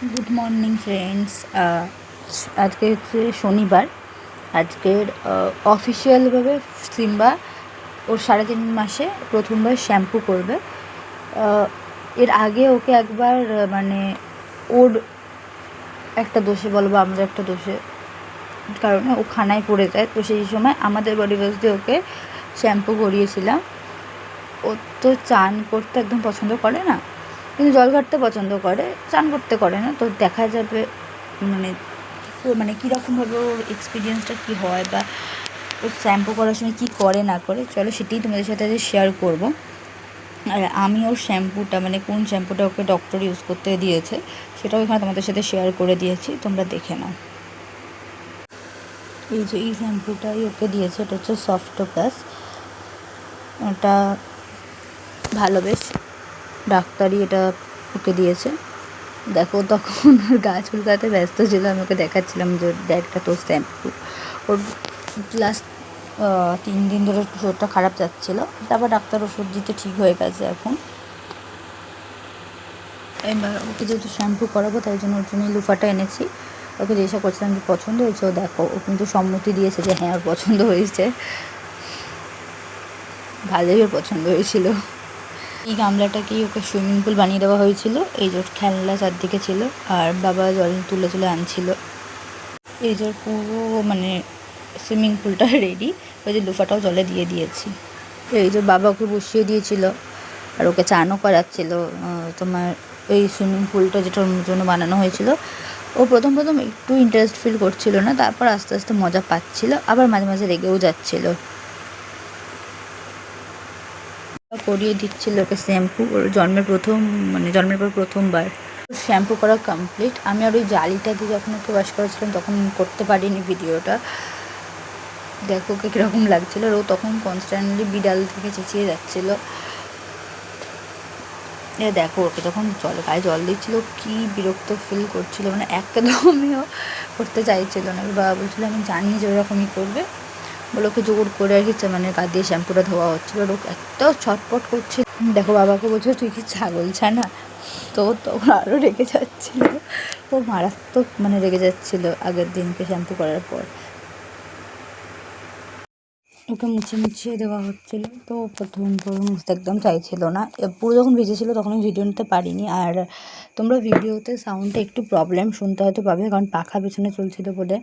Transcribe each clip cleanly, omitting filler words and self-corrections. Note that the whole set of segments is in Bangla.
Good morning friends. আজকে হচ্ছে শনিবার। আজকের অফিসিয়ালভাবে সিম্বা ওর 3.5 মাসে প্রথমবার শ্যাম্পু করবে। এর আগে ওকে একবার মানে ওর একটা দোষে বলো বা আমাদের একটা দোষে কারণে ও খানায় পড়ে যায়, তো সেই সময় আমাদের বডি ওয়াশ দিয়ে ওকে শ্যাম্পু করিয়েছিলাম। ও তো চান করতে একদম পছন্দ করে না, কিন্তু জল ঘাটতে পছন্দ করে, চান করতে করে না। তো দেখা যাবে মানে মানে কীরকমভাবে ওর এক্সপিরিয়েন্সটা কী হয় বা ও শ্যাম্পু করার সময় কী করে না করে, চলো সেটাই তোমাদের সাথে শেয়ার করব। আর আমি ওর শ্যাম্পুটা মানে কোন শ্যাম্পুটা ওকে ডক্টর ইউজ করতে দিয়েছে সেটাও এখানে তোমাদের সাথে শেয়ার করে দিয়েছি, তোমরা দেখে নাও। এই যে এই শ্যাম্পুটাই ওকে দিয়েছে, এটা হচ্ছে সফট প্লাস। এটা ভালো, বেশ ডাক্তারই এটা ওকে দিয়েছে। দেখো তখন ওর গা চুলকাতে ব্যস্ত ছিল, আমি ওকে দেখাচ্ছিলাম যে একটা তোর শ্যাম্পু। ওর লাস্ট 3 দিন ধরে শরীরটা খারাপ যাচ্ছিলো, তারপর ডাক্তার ওষুধ দিতে ঠিক হয়ে গেছে এখন। এবার ওকে যেহেতু শ্যাম্পু করাবো তাই জন্য ওর জন্য লুফাটা এনেছি। ওকে জিজ্ঞাসা করছিলাম যে পছন্দ হয়েছে, ও দেখো ও কিন্তু সম্মতি দিয়েছে যে হ্যাঁ ওর পছন্দ হয়েছে, ভালোই ওর পছন্দ হয়েছিল। এই গামলাটাকেই ওকে সুইমিং পুল বানিয়ে দেওয়া হয়েছিল। এই যে খেলনা চারদিকে ছিল আর বাবা জল তুলে তুলে আনছিল। এই যে পুরো মানে সুইমিং পুলটা রেডি, ওই যে লুফাটাও জলে দিয়ে দিয়েছি। এই যে বাবা ওকে বসিয়ে দিয়েছিল আর ওকে চানও করাচ্ছিল। তোমার এই সুইমিং পুলটা যেটা ওর জন্য বানানো হয়েছিল, ও প্রথম একটু ইন্টারেস্ট ফিল করছিল না, তারপর আস্তে আস্তে মজা পাচ্ছিল, আবার মাঝে মাঝে রেগেও যাচ্ছিল। করিয়ে দিচ্ছিল ওকে শ্যাম্পু, ওর জন্মের পর প্রথমবার শ্যাম্পু করা কমপ্লিট। আমি আর ওই জালিটা দিয়ে যখন ওকে ওয়াশ করেছিলাম তখন করতে পারিনি ভিডিওটা। দেখো ওকে কীরকম লাগছিলো, আর ও তখন কনস্ট্যান্টলি বিড়াল থেকে চেঁচিয়ে যাচ্ছিলো। দেখো ওকে তখন গায়ে জল দিচ্ছিলো, কি বিরক্ত ফিল করছিলো, মানে একদমইও করতে চাইছিলো না। বাবা বলছিলো আমি জানি যে ওরকমই করবে, বলে ওকে জোর করে আর কি মানে গা দিয়ে শ্যাম্পুটা ধোয়া হচ্ছিলো। আর ও একটাও ছটপট করছে। দেখো বাবাকে বলছিল তুই কি ছাগল ছানা, তো তখন আরও রেগে যাচ্ছিলো। ও মারাত্মক মানে রেগে যাচ্ছিলো আগের দিনকে শ্যাম্পু করার পর। ওকে মুছিয়ে দেওয়া হচ্ছিলো, তো প্রথম মুছতে একদম চাইছিল না। পুরো যখন ভিজেছিলো তখন আমি ভিডিও নিতে পারিনি। আর তোমরা ভিডিওতে সাউন্ডটা একটু প্রবলেম শুনতে হয়তো পাবে, কারণ পাখা পেছনে চলছিল বলে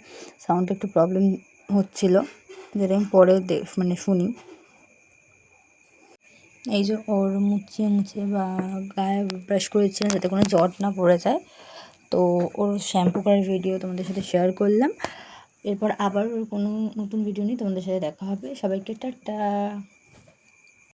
সাউন্ডটা একটু প্রবলেম হচ্ছিলো, যেটা আমি পরে মানে শুনি। এই যে ওর মুছিয়ে বা গায়ে ব্রাশ করেছিলাম যাতে কোনো জট না পড়ে যায়, তো ওর শ্যাম্পু করার ভিডিও তোমাদের সাথে শেয়ার করলাম। এরপর আবার ওর কোনো নতুন ভিডিও নিয়ে তোমাদের সাথে দেখা হবে। সবাইকে টাটা।